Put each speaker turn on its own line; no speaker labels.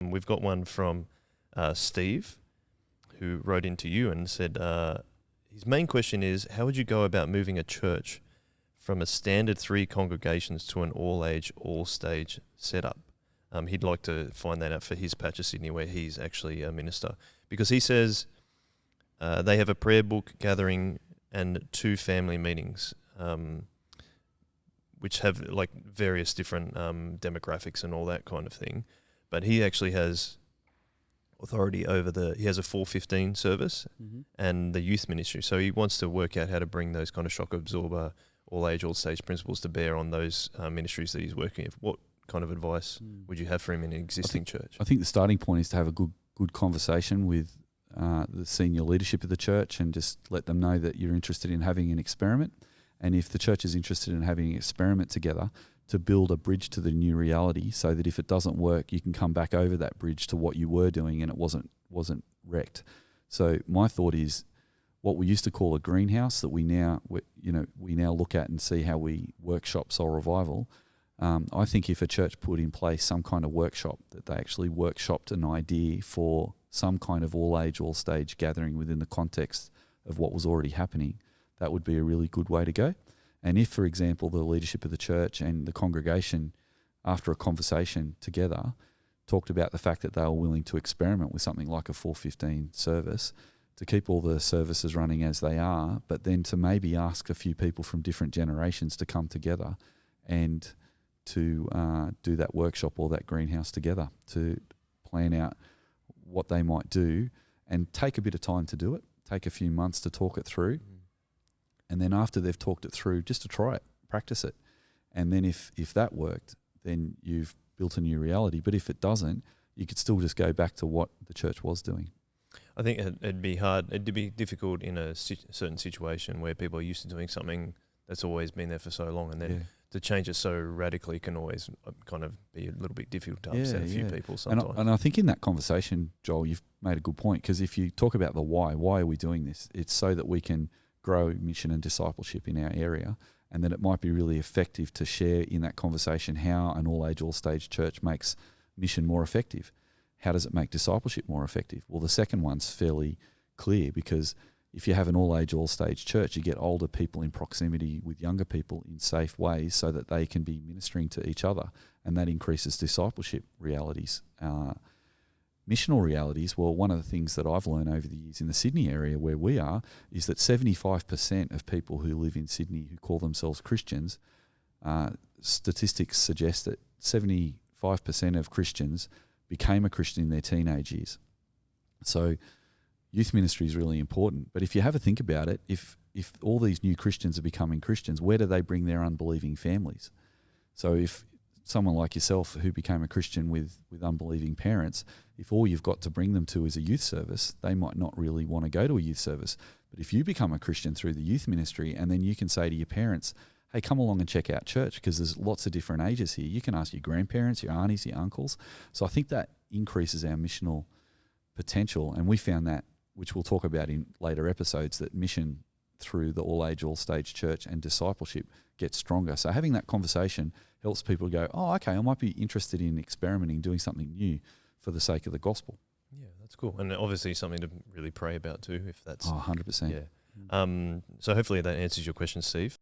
We've got one from Steve, who wrote into you and said his main question is, how would you go about moving a church from a standard 3 congregations to an all-age, all-stage setup? He'd like to find that out for his patch of Sydney where he's actually a minister. Because he says they have a prayer book gathering and 2 family meetings, which have like various different demographics and all that kind of thing. But he actually has authority over he has a 4:15 service and the youth ministry. So he wants to work out how to bring those kind of shock absorber, all age, all stage principles to bear on those ministries that he's working with. What kind of advice would you have for him in an existing church?
I think the starting point is to have a good conversation with the senior leadership of the church and just let them know that you're interested in having an experiment. And if the church is interested in having an experiment together, to build a bridge to the new reality so that if it doesn't work, you can come back over that bridge to what you were doing and it wasn't wrecked. So my thought is what we used to call a greenhouse that we now look at and see how we workshop soul revival. I think if a church put in place some kind of workshop, that they actually workshopped an idea for some kind of all-age, all-stage gathering within the context of what was already happening, that would be a really good way to go. And if, for example, the leadership of the church and the congregation, after a conversation together, talked about the fact that they were willing to experiment with something like a 4:15 service, to keep all the services running as they are, but then to maybe ask a few people from different generations to come together and to do that workshop or that greenhouse together, to plan out what they might do and take a bit of time to do it, take a few months to talk it through. And then after they've talked it through, just to try it, practice it. And then if that worked, then you've built a new reality. But if it doesn't, you could still just go back to what the church was doing.
I think it'd be hard. It'd be difficult in a certain situation where people are used to doing something that's always been there for so long, and then to change it so radically can always kind of be a little bit difficult to upset a few people sometimes.
And I think in that conversation, Joel, you've made a good point, because if you talk about the why are we doing this? It's so that we can grow mission and discipleship in our area, and then it might be really effective to share in that conversation how an all-age, all-stage church makes mission more effective. How does it make discipleship more effective? Well, the second one's fairly clear, because if you have an all-age, all-stage church, you get older people in proximity with younger people in safe ways so that they can be ministering to each other, and that increases discipleship realities. Missional realities, well, one of the things that I've learned over the years in the Sydney area where we are is that 75% of people who live in Sydney who call themselves Christians, statistics suggest that 75% of Christians became a Christian in their teenage years. So youth ministry is really important. But if you have a think about it, if all these new Christians are becoming Christians, where do they bring their unbelieving families? So if someone like yourself who became a Christian with unbelieving parents, if all you've got to bring them to is a youth service, they might not really want to go to a youth service. But if you become a Christian through the youth ministry, and then you can say to your parents, hey, come along and check out church, because there's lots of different ages here. You can ask your grandparents, your aunties, your uncles. So I think that increases our missional potential. And we found that, which we'll talk about in later episodes, that mission through the all-age, all-stage church and discipleship gets stronger. So having that conversation helps people go, oh, okay, I might be interested in experimenting, doing something new for the sake of the gospel.
Yeah, that's cool. And obviously something to really pray about too, if that's...
100%.
Yeah. So hopefully that answers your question, Steve.